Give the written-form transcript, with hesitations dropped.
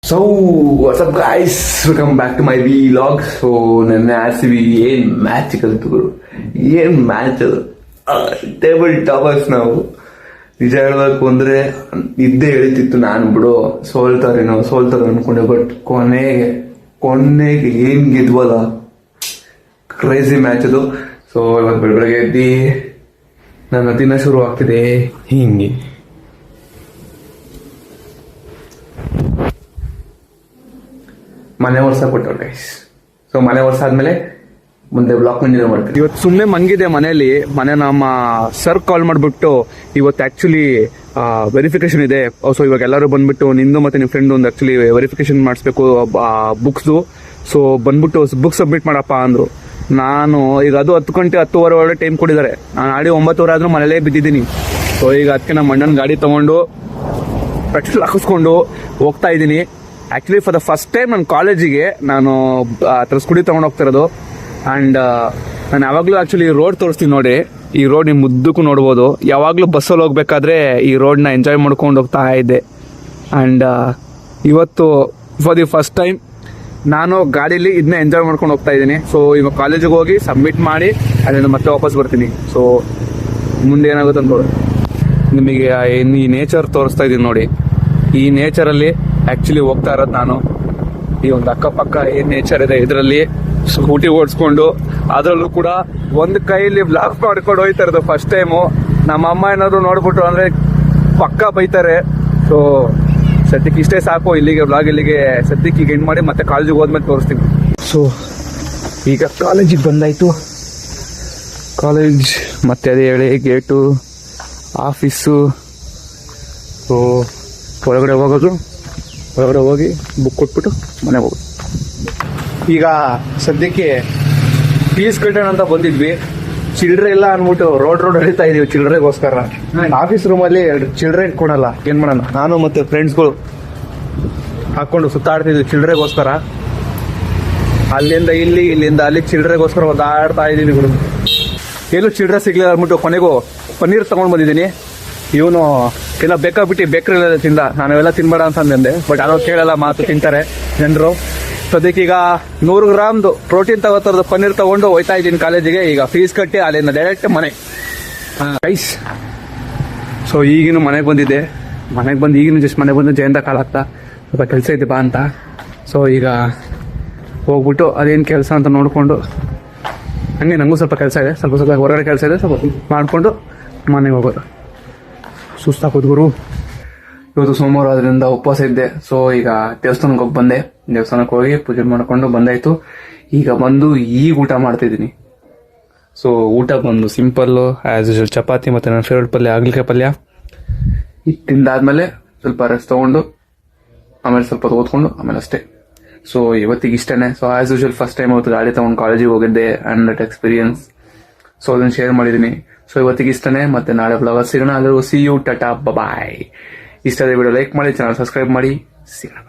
So what's up guys, welcome back to my vlog. So ನನ್ನ RCB ಏನ್ match ಕಲ್ತು ಗುರು, ಏನ್ ಮ್ಯಾಚ್ ಅದು. ಟೇಬಲ್ ಟಾಪರ್ಸ್ ನಾವು. ನಿಜ ಹೇಳ್ಬೇಕು ಅಂದ್ರೆ ಇದ್ದೇ ಹೇಳ್ತಿತ್ತು ನಾನು, ಬಿಡು ಸೋಲ್ತಾರೇನೋ ಅನ್ಕೊಂಡೆ. ಬಟ್ ಕೊನೆಗೆ ಏನ್ ಗೆದ್ವಲ್ಲ, ಕ್ರೇಜಿ ಮ್ಯಾಚ್ ಅದು. ಸೊ ಇವತ್ತು ಬೆಳಗ್ಗೆ ಎದ್ದಿ ನನ್ನ ದಿನ ಶುರು ಆಗ್ತಿದೆ ಹಿಂಗೆ. ಮನೆ ವರ್ಷ ಕೊಟ್ಟವ್ರು ಗೈಸ್. ಸೊ ಮನೆ ವರ್ಷ ಆದ್ಮೇಲೆ ಮುಂದೆ ಬ್ಲಾಕ್ ಕಂಟಿನ್ಯೂ ಮಾಡ್ತೀನಿ. ಇವತ್ತು ಸುಮ್ಮನೆ ಮಂಗಿದೆ ಮನೆಯಲ್ಲಿ. ನಮ್ಮ ಸರ್ ಕಾಲ್ ಮಾಡ್ಬಿಟ್ಟು ಇವತ್ತು ಆಕ್ಚುಲಿ ವೆರಿಫಿಕೇಶನ್ ಇದೆ. ಸೊ ಇವಾಗ ಎಲ್ಲರೂ ಬಂದ್ಬಿಟ್ಟು ನಿಂದು ಮತ್ತೆ ನಿಮ್ಮ ಫ್ರೆಂಡ್ ಒಂದು ಆಕ್ಚುಲಿ ವೆರಿಫಿಕೇಶನ್ ಮಾಡಿಸ್ಬೇಕು ಬುಕ್ಸ್ದು. ಸೊ ಬಂದ್ಬಿಟ್ಟು ಬುಕ್ ಸಬ್ಮಿಟ್ ಮಾಡಪ್ಪ ಅಂದ್ರು. ನಾನು ಈಗ ಅದು 10 ಗಂಟೆ 10:15 ಒಳಗೆ ಟೈಮ್ ಕೊಟ್ಟಿದ್ದಾರೆ. ನಾನು ಆಡಿ 9 ಆದ್ರೂ ಮನೇಲೇ ಬಿದ್ದಿದ್ದೀನಿ. ಸೊ ಈಗ ಅದಕ್ಕೆ ನಮ್ಮ ಅಣ್ಣನ ಗಾಡಿ ತಗೊಂಡು ಪೆಟ್ರೋಲ್ ಹಾಕಿಸ್ಕೊಂಡು ಹೋಗ್ತಾ ಇದ್ದೀನಿ. Actually for the first time ನನ್ನ ಕಾಲೇಜಿಗೆ ನಾನು ಸ್ಕೂಟಿ ತಗೊಂಡು ಹೋಗ್ತಿರೋದು. ಅಂಡ್ ನಾನು ಯಾವಾಗಲೂ ಆಕ್ಚುಲಿ ರೋಡ್ ತೋರಿಸ್ತೀನಿ ನೋಡಿ. ಈ ರೋಡ್ ನಿಮ್ಮ ಮುದ್ದಕ್ಕೂ ನೋಡ್ಬೋದು. ಯಾವಾಗಲೂ ಬಸ್ಸಲ್ಲಿ ಹೋಗ್ಬೇಕಾದ್ರೆ ಈ ರೋಡ್ನ ಎಂಜಾಯ್ ಮಾಡ್ಕೊಂಡು ಹೋಗ್ತಾ ಇದ್ದೆ. ಅಂಡ್ ಇವತ್ತು ಫಾರ್ ದಿ ಫಸ್ಟ್ ಟೈಮ್ ನಾನು ಗಾಡೀಲಿ ಇದನ್ನ ಎಂಜಾಯ್ ಮಾಡ್ಕೊಂಡು ಹೋಗ್ತಾ ಇದ್ದೀನಿ. ಸೊ ಇವಾಗ ಕಾಲೇಜಿಗೆ ಹೋಗಿ ಸಬ್ಮಿಟ್ ಮಾಡಿ ಅಲ್ಲಿಂದ ಮತ್ತೆ ವಾಪಸ್ ಬರ್ತೀನಿ. ಸೊ ಮುಂದೆ ಏನಾಗುತ್ತೆ ಅಂತ ನಿಮಗೆ ಈ ನೇಚರ್ ತೋರಿಸ್ತಾ ಇದ್ದೀನಿ ನೋಡಿ. ಈ ನೇಚರಲ್ಲಿ ಆಕ್ಚುಲಿ ಹೋಗ್ತಾ ಇರೋದು ನಾನು. ಈ ಒಂದು ಅಕ್ಕಪಕ್ಕ ಏನ್ ನೇಚರ್ ಇದೆ ಇದರಲ್ಲಿ ಸ್ಕೂಟಿ ಓಡಿಸ್ಕೊಂಡು, ಅದರಲ್ಲೂ ಕೂಡ ಒಂದು ಕೈಯಲ್ಲಿ ಬ್ಲಾಕ್ ಮಾಡ್ಕೊಂಡು ಹೋಯ್ತಾ ಇರೋದು ಫಸ್ಟ್ ಟೈಮು. ನಮ್ಮ ಅಮ್ಮ ಏನಾದ್ರು ನೋಡ್ಬಿಟ್ರು ಅಂದ್ರೆ ಪಕ್ಕ ಬೈತಾರೆ. ಸೊ ಸದ್ಯಕ್ಕೆ ಇಷ್ಟೇ ಸಾಕು. ಇಲ್ಲಿಗೆ ಬ್ಲಾಗ್ ಇಲ್ಲಿಗೆ ಸದ್ಯಕ್ಕೆ ಈಗ ಎಂಡ್ ಮಾಡಿ ಮತ್ತೆ ಕಾಲೇಜಿಗೆ ಹೋದ್ಮೇಲೆ ತೋರಿಸ್ತೀನಿ. ಸೊ ಈಗ ಕಾಲೇಜಿಗೆ ಬಂದಾಯ್ತು. ಕಾಲೇಜ್ ಮತ್ತೆ ಅದೇ ಹೇಳಿ ಗೇಟು, ಆಫೀಸು. ಸೊ ಒಳಗಡೆ ಹೋಗಿ ಬುಕ್ ಕೊಟ್ಬಿಟ್ಟು ಮನೆಗೆ ಹೋಗೋದು. ಈಗ ಸದ್ಯಕ್ಕೆ ಫೀಸ್ ಕಟ್ಟೋಣ ಅಂತ ಬಂದಿದ್ವಿ. ಚಿಲ್ಡ್ರೆ ಇಲ್ಲ ಅನ್ಬಿಟ್ಟು ರೋಡ್ ಹರಿತಾ ಇದೀವಿ ಚಿಲ್ಡ್ರೆಗೋಸ್ಕರ. ಆಫೀಸ್ ರೂಮಲ್ಲಿ ಚಿಲ್ಡ್ರೆ ಇಟ್ಕೊಳಲ್ಲ, ಏನ್ ಮಾಡೋಣ. ನಾನು ಮತ್ತೆ ಫ್ರೆಂಡ್ಸ್ಗಳು ಹಾಕೊಂಡು ಸುತ್ತಾಡ್ತಿದ್ವಿ ಚಿಲ್ಡ್ರೆಗೋಸ್ಕರ. ಅಲ್ಲಿಂದ ಇಲ್ಲಿಂದ ಅಲ್ಲಿ ಚಿಲ್ಡ್ರೆಗೋಸ್ಕರ ಒದ್ದಾಡ್ತಾ ಇದ್ದೀನಿ ಗುರು. ಎಲ್ಲೂ ಚಿಲ್ಡ್ರೆ ಸಿಗ್ಲಿಲ್ಲ ಅಂದ್ಬಿಟ್ಟು ಕೊನೆಗೂ ಪನ್ನೀರ್ ತಗೊಂಡ್ ಬಂದಿದ್ದೀನಿ. ಇವನು ಎಲ್ಲ ಬೇಕಾಬಿಟ್ಟು ಬೇಕ್ರಿ ತಿಂದ. ನಾನೆಲ್ಲ ತಿನ್ಬೇಡ ಅಂತ ಅಂದೆ, ಬಟ್ ಅದೋ ಕೇಳಲ್ಲ, ಮಾತು ತಿಂತಾರೆ ಜನರು. ಸದ್ಯಕ್ಕೆ ಈಗ 100 ಗ್ರಾಮ್ದು ಪ್ರೋಟೀನ್ ತಗೋತರದ ಪನ್ನೀರ್ ತಗೊಂಡು ಹೋಯ್ತಾ ಇದ್ದೀನಿ ಕಾಲೇಜಿಗೆ. ಈಗ ಫೀಸ್ ಕಟ್ಟಿ ಅಲ್ಲಿಂದ ಡೈರೆಕ್ಟ್ ಮನೆ ಗೈಸ್. ಸೊ ಈಗಿನ ಮನೆಗೆ ಬಂದಿದ್ದೆ. ಮನೆಗೆ ಬಂದು ಈಗಿನ ಜಸ್ಟ್ ಮನೆಗೆ ಬಂದು ಜಯಂತ ಕಾಲ್ ಆಗ್ತಾ ಸ್ವಲ್ಪ ಕೆಲಸ ಇದೆ ಬಾ ಅಂತ. ಸೊ ಈಗ ಹೋಗ್ಬಿಟ್ಟು ಅದೇನು ಕೆಲಸ ಅಂತ ನೋಡಿಕೊಂಡು, ಹಂಗೆ ನನಗೂ ಸ್ವಲ್ಪ ಕೆಲಸ ಇದೆ, ಸ್ವಲ್ಪ ಹೊರಗಡೆ ಕೆಲಸ ಇದೆ, ಸ್ವಲ್ಪ ಮಾಡಿಕೊಂಡು ಮನೆಗೆ ಹೋಗೋದು. ಸುಸ್ತಾಕೋದು ಗುರು. ಇವತ್ತು ಸೋಮವಾರ ಆದ್ರಿಂದ ಉಪವಾಸ ಇದ್ದೆ. ಸೊ ಈಗ ದೇವಸ್ಥಾನಕ್ಕೆ ಹೋಗಿ ಬಂದೆ. ದೇವಸ್ಥಾನಕ್ಕೆ ಹೋಗಿ ಪೂಜೆ ಮಾಡ್ಕೊಂಡು ಬಂದಾಯ್ತು. ಈಗ ಬಂದು ಈಗ ಊಟ ಮಾಡ್ತಿದ್ದೀನಿ. ಸೊ ಊಟ ಬಂದು ಸಿಂಪಲ್ಲು ಆಸ್ ಯೂಶುವಲ್ ಚಪಾತಿ ಮತ್ತೆ ನನ್ನ ಫೇವ್ರೆಟ್ ಪಲ್ಯ ಹಾಗಲಕಾಯಿ ಪಲ್ಯ. ಇದು ತಿಂದಾದ್ಮೇಲೆ ಸ್ವಲ್ಪ ರೆಸ್ಟ್ ತಗೊಂಡು ಆಮೇಲೆ ಸ್ವಲ್ಪ ಓದ್ಕೊಂಡು ಆಮೇಲೆ ಅಷ್ಟೇ. ಸೊ ಇವತ್ತಿಗೆ ಇಷ್ಟನೇ. So as usual first time ಅವತ್ತು ಗಾಡಿ ತಗೊಂಡು ಕಾಲೇಜಿಗೆ ಹೋಗಿದ್ದೆ ಅಂಡ್ ದಟ್ ಎಕ್ಸ್ಪೀರಿಯನ್ಸ್. ಸೊ ಅದನ್ನು ಶೇರ್ ಮಾಡಿದ್ದೀನಿ. ಸೊ ಇವತ್ತಿಗೆ ಇಷ್ಟನೇ. ಮತ್ತೆ ನಾಳೆ ಬ್ಲಾಗ್ ಸಿಗೋಣ. ಅಲ್ಲೂ ಸಿ ಯು, ಟಾಟಾ, ಬಾಯ್. ಇಷ್ಟ ಆದ ವಿಡಿಯೋ ಲೈಕ್ ಮಾಡಿ, ಚಾನಲ್ ಸಬ್ಸ್ಕ್ರೈಬ್ ಮಾಡಿ. ಸಿಗೋಣ.